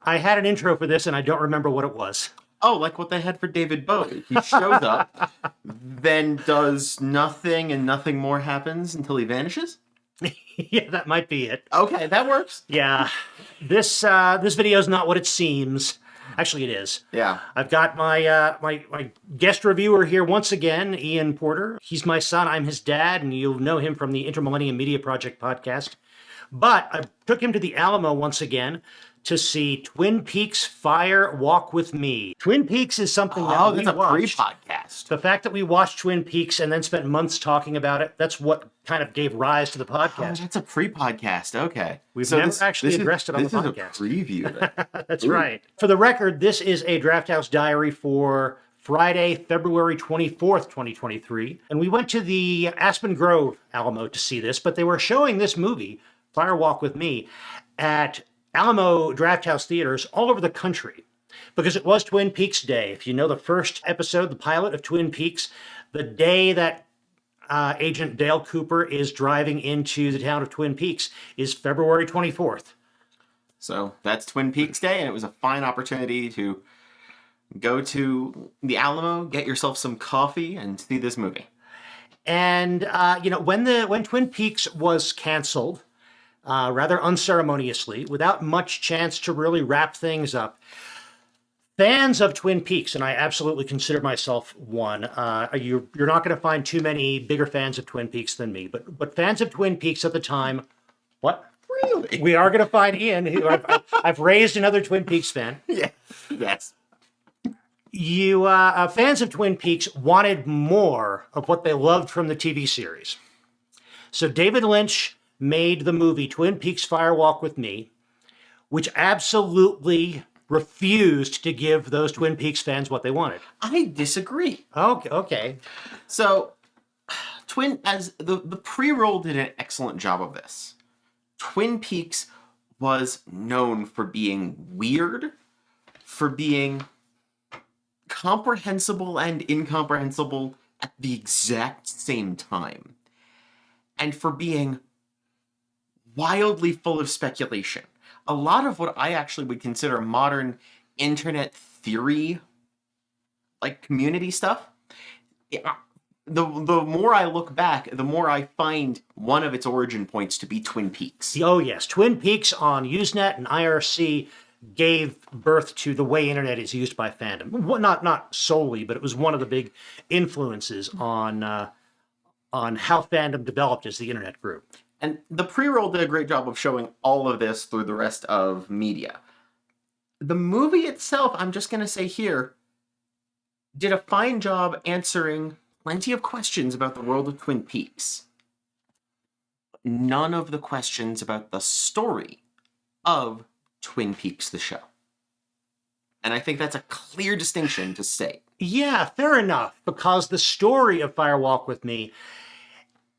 I had an intro for this, and I don't remember what it was. Oh, like what they had for David Bowie. He shows up, then does nothing, and nothing more happens until he vanishes? Yeah, that might be it. Okay, that works. Yeah. This video is not what it seems. Actually, it is. Yeah. I've got my guest reviewer here once again, Ian Porter. He's my son. I'm his dad, and you'll know him from the Inter-Millennium Media Project podcast. But I took him to the Alamo once again to see Twin Peaks Fire Walk with Me. Twin Peaks is something that we watched. Oh, that's a pre-podcast. The fact that we watched Twin Peaks and then spent months talking about it, that's what kind of gave rise to the podcast. Oh, that's a pre-podcast. Okay. We've never actually addressed it on the podcast. This is a preview. That's right. For the record, this is a Drafthouse Diary for Friday, February 24th, 2023. And we went to the Aspen Grove Alamo to see this, but they were showing this movie, Fire Walk with Me, at Alamo Drafthouse theaters all over the country because it was Twin Peaks Day. If you know the first episode, the pilot of Twin Peaks, the day that Agent Dale Cooper is driving into the town of Twin Peaks is February 24th. So that's Twin Peaks Day, and it was a fine opportunity to go to the Alamo, get yourself some coffee, and see this movie. And, when Twin Peaks was canceled, rather unceremoniously, without much chance to really wrap things up, fans of Twin Peaks, and I absolutely consider myself one, you're not going to find too many bigger fans of Twin Peaks than me, but fans of Twin Peaks at the time, what? Really? We are going to find Ian, who I've raised another Twin Peaks fan. Yeah. Yes. You fans of Twin Peaks wanted more of what they loved from the TV series. So David Lynch made the movie Twin Peaks Fire Walk with Me, which absolutely refused to give those Twin Peaks fans what they wanted. I disagree. Okay. So, the pre-roll did an excellent job of this. Twin Peaks was known for being weird, for being comprehensible and incomprehensible at the exact same time, and for being wildly full of speculation. A lot of what I actually would consider modern internet theory, like community stuff, the more I look back, the more I find one of its origin points to be Twin Peaks. Oh yes, Twin Peaks on Usenet and IRC gave birth to the way internet is used by fandom. Well, not solely, but it was one of the big influences on how fandom developed as the internet grew. And the pre-roll did a great job of showing all of this through the rest of media. The movie itself, I'm just going to say here, did a fine job answering plenty of questions about the world of Twin Peaks. None of the questions about the story of Twin Peaks the show. And I think that's a clear distinction to state. Yeah, fair enough, because the story of Fire Walk with Me,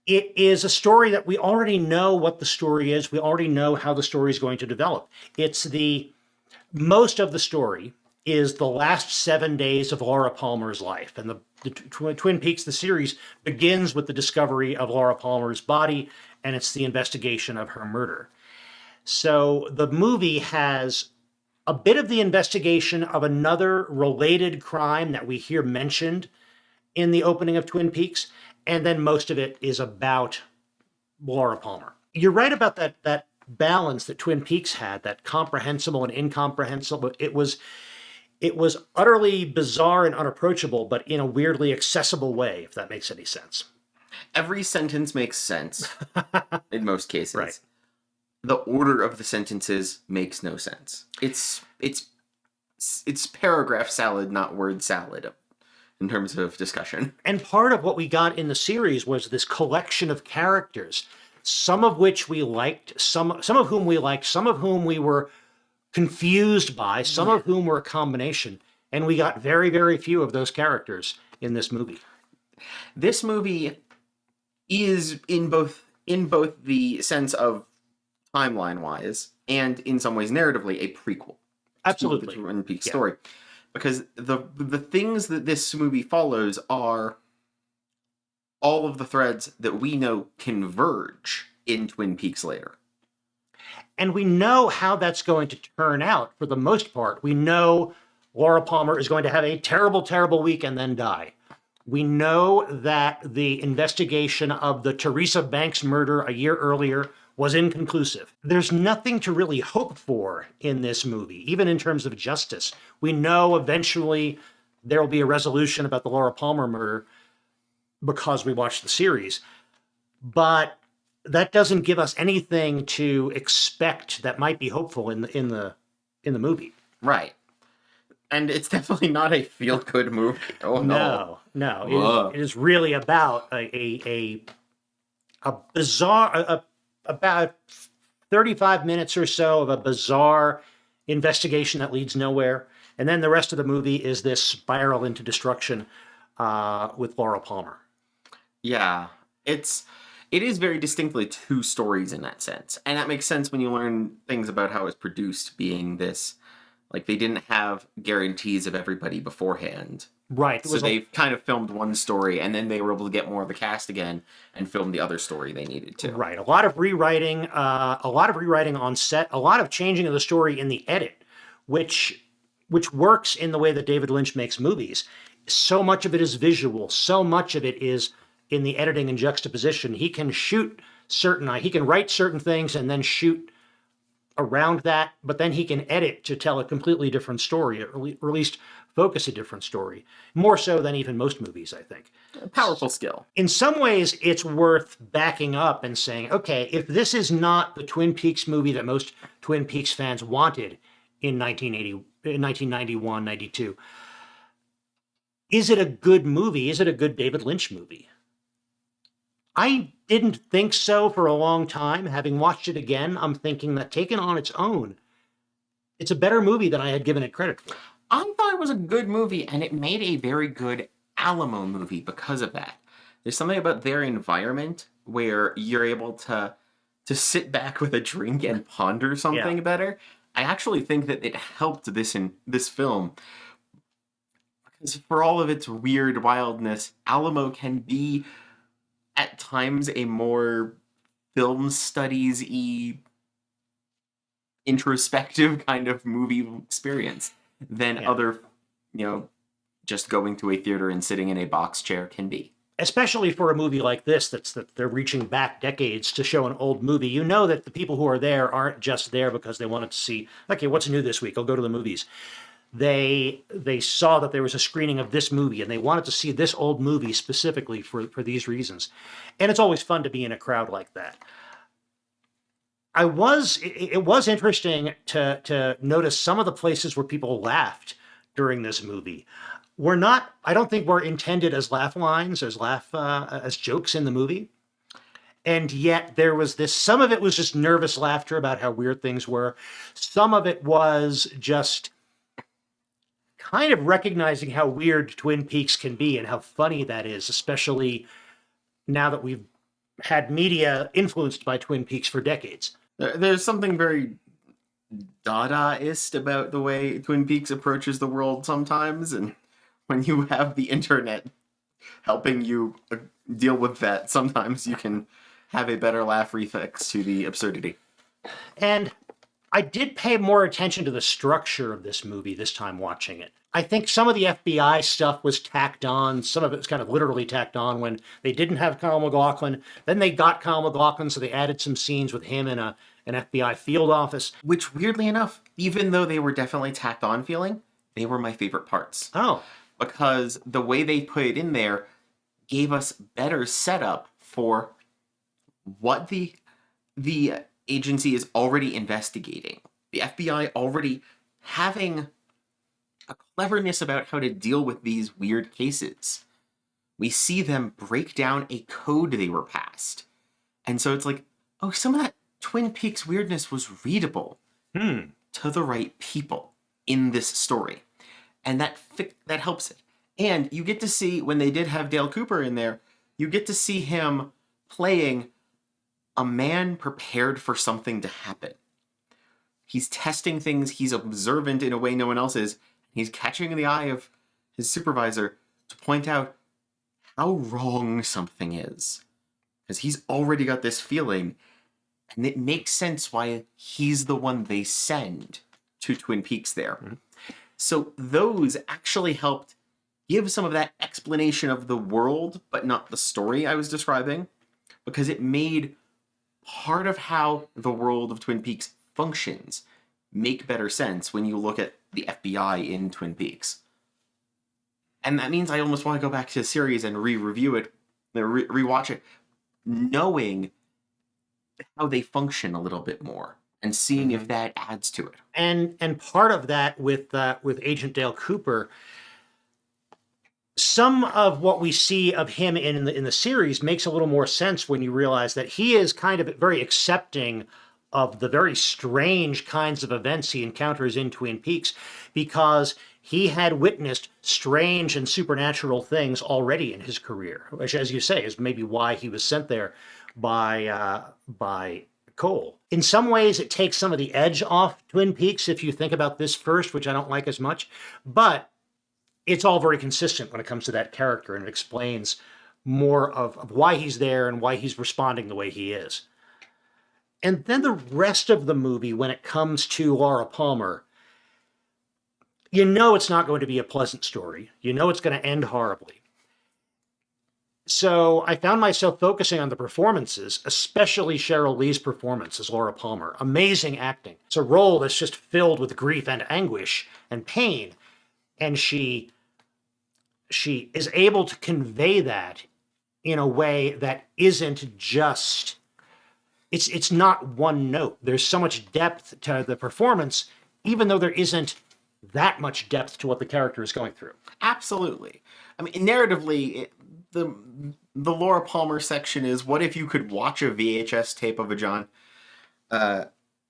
it is a story that we already know what the story is. We already know how the story is going to develop. Most of the story is the last 7 days of Laura Palmer's life. And the Twin Peaks, the series, begins with the discovery of Laura Palmer's body, and it's the investigation of her murder. So the movie has a bit of the investigation of another related crime that we hear mentioned in the opening of Twin Peaks, and then most of it is about Laura Palmer. You're right about that balance that Twin Peaks had, that comprehensible and incomprehensible. It was utterly bizarre and unapproachable, but in a weirdly accessible way, if that makes any sense. Every sentence makes sense in most cases. Right. The order of the sentences makes no sense. It's paragraph salad, not word salad, in terms of discussion. And part of what we got in the series was this collection of characters, some of which we liked, some of whom we liked, some of whom we were confused by, some of whom were a combination. And we got very, very few of those characters in this movie. This movie is in both the sense of timeline-wise and in some ways narratively a prequel. Absolutely. To the Twin Peaks story. Because the things that this movie follows are all of the threads that we know converge in Twin Peaks later. And we know how that's going to turn out for the most part. We know Laura Palmer is going to have a terrible, terrible week and then die. We know that the investigation of the Teresa Banks murder a year earlier was inconclusive. There's nothing to really hope for in this movie, even in terms of justice. We know eventually there will be a resolution about the Laura Palmer murder because we watched the series. But that doesn't give us anything to expect that might be hopeful in the movie. Right. And it's definitely not a feel-good movie. Oh no. No. It is really about a bizarre, about 35 minutes or so of a bizarre investigation that leads nowhere. And then the rest of the movie is this spiral into destruction with Laura Palmer. Yeah. It is very distinctly two stories in that sense. And that makes sense when you learn things about how it's produced, being this, like, they didn't have guarantees of everybody beforehand. Right. So they kind of filmed one story, and then they were able to get more of the cast again and film the other story they needed to. Right. A lot of rewriting on set, a lot of changing of the story in the edit, which works in the way that David Lynch makes movies. So much of it is visual. So much of it is in the editing and juxtaposition. He can write certain things and then shoot around that, but then he can edit to tell a completely different story, or at least focus a different story, more so than even most movies, I think. A powerful skill. In some ways, it's worth backing up and saying, okay, if this is not the Twin Peaks movie that most Twin Peaks fans wanted in 1991, 92, is it a good movie? Is it a good David Lynch movie? I didn't think so for a long time. Having watched it again, I'm thinking that taken on its own, it's a better movie than I had given it credit for. I thought it was a good movie, and it made a very good Alamo movie because of that. There's something about their environment where you're able to sit back with a drink and ponder something better. I actually think that it helped this film. Because for all of its weird wildness, Alamo can be at times a more film studies-y, introspective kind of movie experience than other, just going to a theater and sitting in a box chair can be. Especially for a movie like this, that they're reaching back decades to show an old movie. You know that the people who are there aren't just there because they wanted to see, okay, what's new this week? I'll go to the movies. They saw that there was a screening of this movie and they wanted to see this old movie specifically for these reasons. And it's always fun to be in a crowd like that. It was interesting to notice some of the places where people laughed during this movie. I don't think were intended as laugh lines, as jokes in the movie. And yet there was some of it was just nervous laughter about how weird things were. Some of it was just kind of recognizing how weird Twin Peaks can be and how funny that is, especially now that we've had media influenced by Twin Peaks for decades. There's something very Dadaist about the way Twin Peaks approaches the world sometimes, and when you have the internet helping you deal with that, sometimes you can have a better laugh reflex to the absurdity. And I did pay more attention to the structure of this movie this time watching it. I think some of the FBI stuff was tacked on. Some of it was kind of literally tacked on when they didn't have Kyle MacLachlan. Then they got Kyle MacLachlan, so they added some scenes with him in an FBI field office. Which, weirdly enough, even though they were definitely tacked on feeling, they were my favorite parts. Oh. Because the way they put it in there gave us better setup for what the agency is already investigating. The FBI already having a cleverness about how to deal with these weird cases. We see them break down a code they were passed. And so it's like, oh, some of that Twin Peaks weirdness was readable to the right people in this story. And that helps it. And you get to see, when they did have Dale Cooper in there, you get to see him playing a man prepared for something to happen. He's testing things, he's observant in a way no one else is. He's catching the eye of his supervisor to point out how wrong something is. Because he's already got this feeling, And it makes sense why he's the one they send to Twin Peaks there. Mm-hmm. So those actually helped give some of that explanation of the world, but not the story I was describing, because it made part of how the world of Twin Peaks functions make better sense when you look at the FBI in Twin Peaks. And that means I almost want to go back to the series and re-review it, rewatch it, knowing how they function a little bit more and seeing if that adds to it. And part of that with Agent Dale Cooper, some of what we see of him in the series makes a little more sense when you realize that he is kind of very accepting of the very strange kinds of events he encounters in Twin Peaks, because he had witnessed strange and supernatural things already in his career, which, as you say, is maybe why he was sent there by Cole. In some ways, it takes some of the edge off Twin Peaks if you think about this first, which I don't like as much, but it's all very consistent when it comes to that character, and it explains more of why he's there and why he's responding the way he is. And then the rest of the movie, when it comes to Laura Palmer, you know it's not going to be a pleasant story. You know it's going to end horribly. So I found myself focusing on the performances, especially Cheryl Lee's performance as Laura Palmer. Amazing acting. It's a role that's just filled with grief and anguish and pain. And she is able to convey that in a way that isn't just... It's not one note. There's so much depth to the performance, even though there isn't that much depth to what the character is going through. Absolutely. I mean, narratively, the Laura Palmer section is, what if you could watch a VHS tape of a John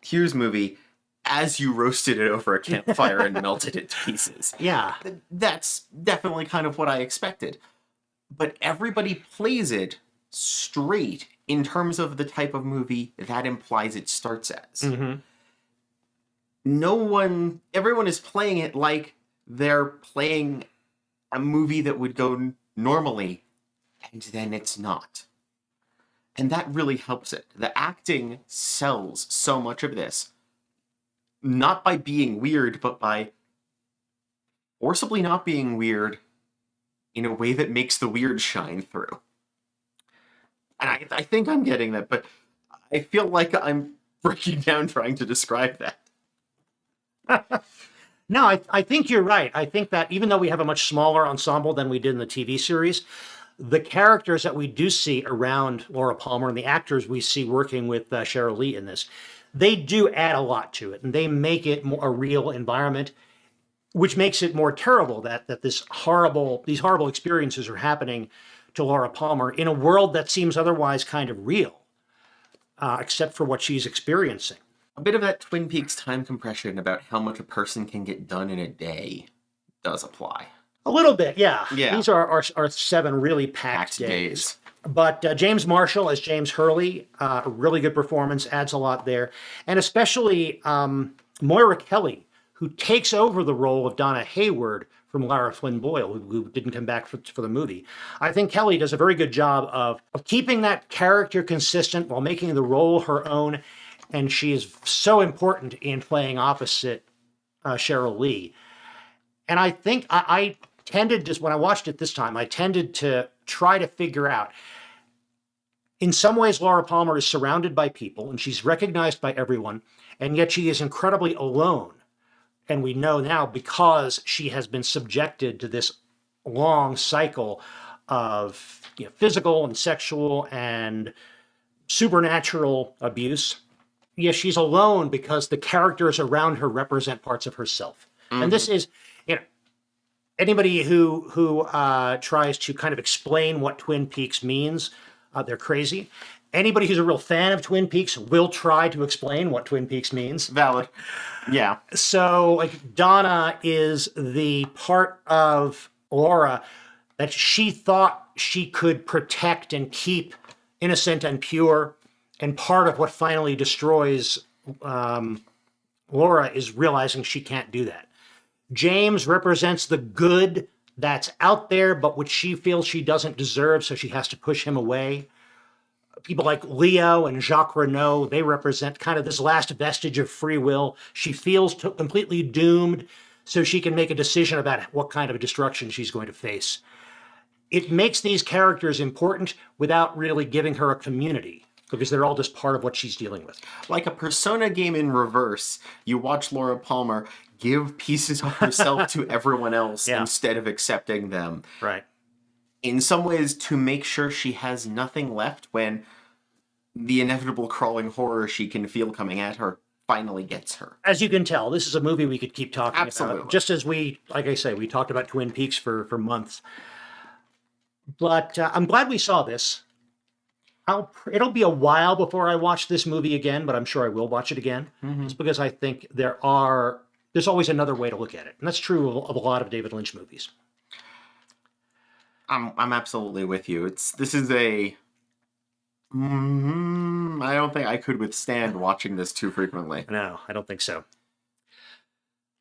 Hughes movie as you roasted it over a campfire and melted it to pieces? Yeah. That's definitely kind of what I expected. But everybody plays it straight in terms of the type of movie that implies it starts as. Mm-hmm. Everyone is playing it like they're playing a movie that would go normally, and then it's not. And that really helps it. The acting sells so much of this, not by being weird, but by forcibly not being weird in a way that makes the weird shine through. And I think I'm getting that, but I feel like I'm breaking down trying to describe that. No, I think you're right. I think that even though we have a much smaller ensemble than we did in the TV series, the characters that we do see around Laura Palmer and the actors we see working with Cheryl Lee in this, they do add a lot to it, and they make it more a real environment, which makes it more terrible that these horrible experiences are happening to Laura Palmer in a world that seems otherwise kind of real, except for what she's experiencing. A bit of that Twin Peaks time compression about how much a person can get done in a day does apply. A little bit, yeah. Yeah. These are 7 really packed days. But James Marshall as James Hurley, a really good performance, adds a lot there. And especially Moira Kelly, who takes over the role of Donna Hayward from Lara Flynn Boyle, who didn't come back for the movie. I think Kelly does a very good job of keeping that character consistent while making the role her own. And she is so important in playing opposite Cheryl Lee. And I think I tended to, when I watched it this time, I tended to try to figure out, in some ways, Laura Palmer is surrounded by people and she's recognized by everyone, and yet she is incredibly alone. And we know now because she has been subjected to this long cycle of physical and sexual and supernatural abuse. Yes, she's alone because the characters around her represent parts of herself. Mm-hmm. And this is, anybody who tries to kind of explain what Twin Peaks means, they're crazy. Anybody who's a real fan of Twin Peaks will try to explain what Twin Peaks means. Valid. Yeah. So, like, Donna is the part of Laura that she thought she could protect and keep innocent and pure. And part of what finally destroys Laura is realizing she can't do that. James represents the good that's out there, but which she feels she doesn't deserve, so she has to push him away. people like Leo and Jacques Renault, they represent kind of this last vestige of free will. She feels completely doomed, so she can make a decision about what kind of destruction she's going to face. It makes these characters important without really giving her a community, because they're all just part of what she's dealing with. Like a Persona game in reverse, you watch Laura Palmer give pieces of herself to everyone else instead of accepting them. Right. In some ways, to make sure she has nothing left when the inevitable crawling horror she can feel coming at her finally gets her. As you can tell, this is a movie we could keep talking Absolutely. about. Just as we, like I say, we talked about Twin Peaks for months. But I'm glad we saw this. It'll be a while before I watch this movie again, but I'm sure I will watch it again. Just because I think there's always another way to look at it. And that's true of a lot of David Lynch movies. I'm absolutely with you. This is a... I don't think I could withstand watching this too frequently. No, I don't think so.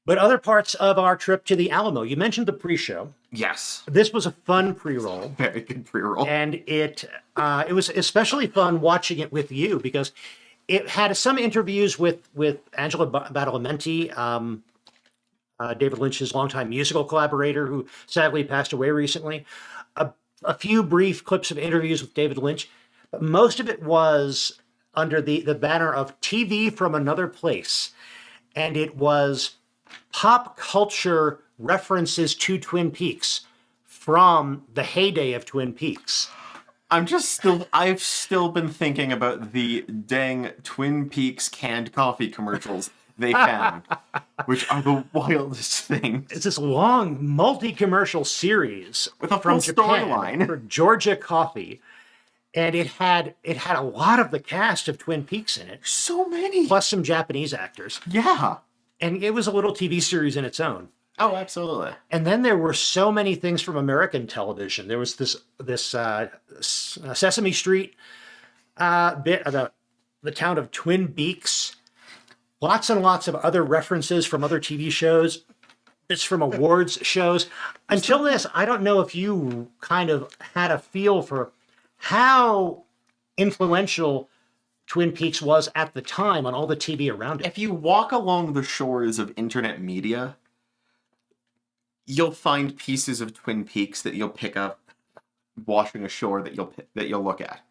But other parts of our trip to the Alamo, you mentioned the pre-show. Yes. This was a fun pre-roll. Very good pre-roll. And it was especially fun watching it with you because it had some interviews with Angela Badalamenti, David Lynch's longtime musical collaborator who sadly passed away recently. A few brief clips of interviews with David Lynch. But most of it was under the banner of TV from Another Place. And it was pop culture references to Twin Peaks from the heyday of Twin Peaks. I've still been thinking about the dang Twin Peaks canned coffee commercials they found, which are the wildest things. It's this long multi-commercial series with a from full Japan storyline for Georgia Coffee. And it had a lot of the cast of Twin Peaks in it. So many. Plus some Japanese actors. Yeah. And it was a little TV series in its own. Oh, absolutely. And then there were so many things from American television. There was this Sesame Street bit about the town of Twin Peaks. Lots and lots of other references from other TV shows. Bits from awards shows. Until this, I don't know if you kind of had a feel for how influential Twin Peaks was at the time on all the TV around it. If you walk along the shores of internet media, you'll find pieces of Twin Peaks that you'll pick up washing ashore that you'll look at.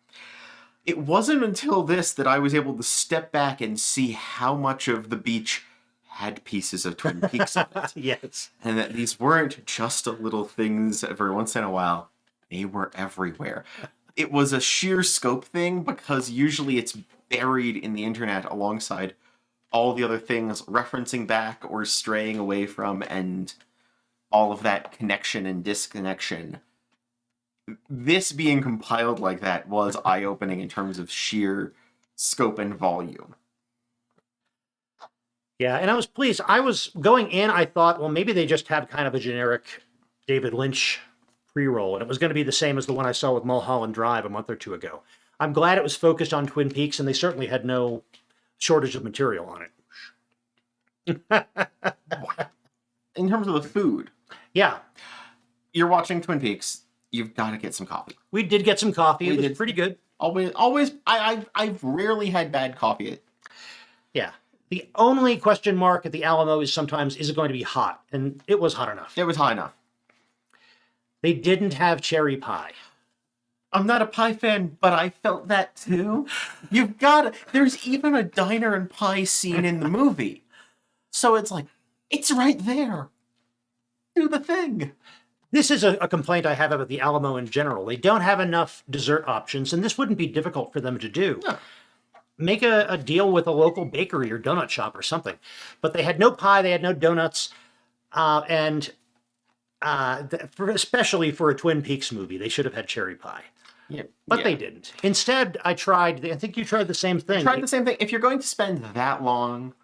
It wasn't until this that I was able to step back and see how much of the beach had pieces of Twin Peaks on it. Yes. And that these weren't just little things every once in a while. They were everywhere. It was a sheer scope thing because usually it's buried in the internet alongside all the other things referencing back or straying away from, and all of that connection and disconnection. This being compiled like that was eye-opening in terms of sheer scope and volume. Yeah, and I was pleased. I was going in, I thought, well, maybe they just have kind of a generic David Lynch pre-roll, and it was going to be the same as the one I saw with Mulholland Drive a month or two ago. I'm glad it was focused on Twin Peaks, and they certainly had no shortage of material on it. In terms of the food, Yeah, you're watching Twin Peaks, you've got to get some coffee. we did get some coffee. It was did. pretty good. I've rarely had bad coffee. Yeah. The only question mark at the Alamo is sometimes, is it going to be hot? And it was hot enough. It was high enough. They didn't have cherry pie. I'm not a pie fan, but I felt that too. There's even a diner and pie scene in the movie. So it's like, it's right there. Do the thing. This is a complaint I have about the Alamo in general. They don't have enough dessert options, and this wouldn't be difficult for them to do. No. Make a deal with a local bakery or donut shop or something. But they had no pie, they had no donuts, especially for a Twin Peaks movie, they should have had cherry pie. Yeah, But they didn't. Instead, I think you tried the same thing. Tried the same thing. If you're going to spend that long,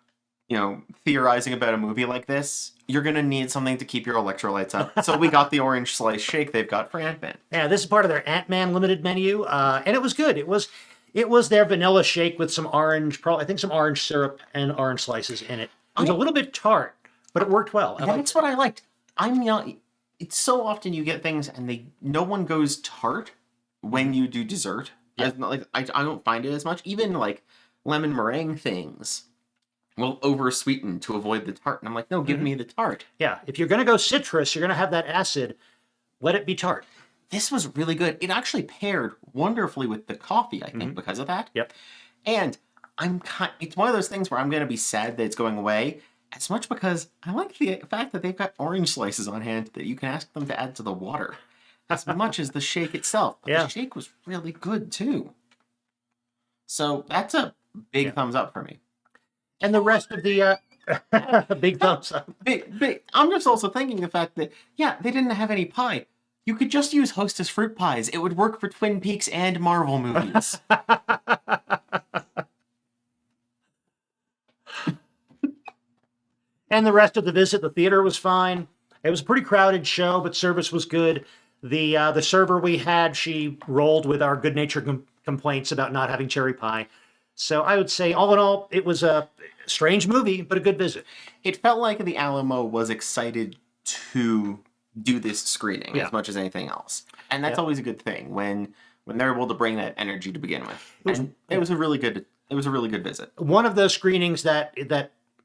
theorizing about a movie like this, you're going to need something to keep your electrolytes up. So we got the orange slice shake they've got for Ant-Man. Yeah, this is part of their Ant-Man limited menu, and it was good. It was their vanilla shake with some orange, I think some orange syrup and orange slices in it. It was a little bit tart, but it worked well. That's what I liked. It's so often you get things and no one goes tart when you do dessert. Yeah. As not like I don't find it as much. Even like lemon meringue things will over sweeten to avoid the tart. And I'm like, no, give me the tart. Yeah, if you're going to go citrus, you're going to have that acid. Let it be tart. This was really good. It actually paired wonderfully with the coffee, I think, because of that. Yep. And it's one of those things where I'm going to be sad that it's going away, as much because I like the fact that they've got orange slices on hand that you can ask them to add to the water, as much as the shake itself. But Yeah. the shake was really good too. So that's a big thumbs up for me. And the rest of the big thumbs up. I'm just also thinking the fact that, yeah, they didn't have any pie. You could just use Hostess fruit pies. It would work for Twin Peaks and Marvel movies. And the rest of the visit, the theater was fine. It was a pretty crowded show, but service was good. The server we had, she rolled with our good-natured complaints about not having cherry pie. So I would say, all in all, it was a strange movie, but a good visit. It felt like the Alamo was excited to do this screening as much as anything else. And that's always a good thing when they're able to bring that energy to begin with. It was a really good visit. One of those screenings that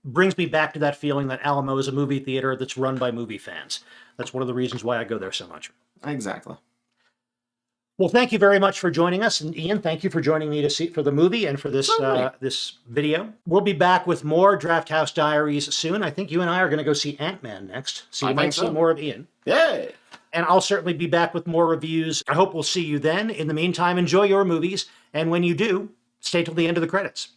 brings me back to that feeling that Alamo is a movie theater that's run by movie fans. That's one of the reasons why I go there so much. Exactly. Well, thank you very much for joining us. And Ian, thank you for joining me for the movie and for this this video. We'll be back with more Drafthouse Diaries soon. I think you and I are going to go see Ant-Man next. So you might see more of Ian. Yay! And I'll certainly be back with more reviews. I hope we'll see you then. In the meantime, enjoy your movies. And when you do, stay till the end of the credits.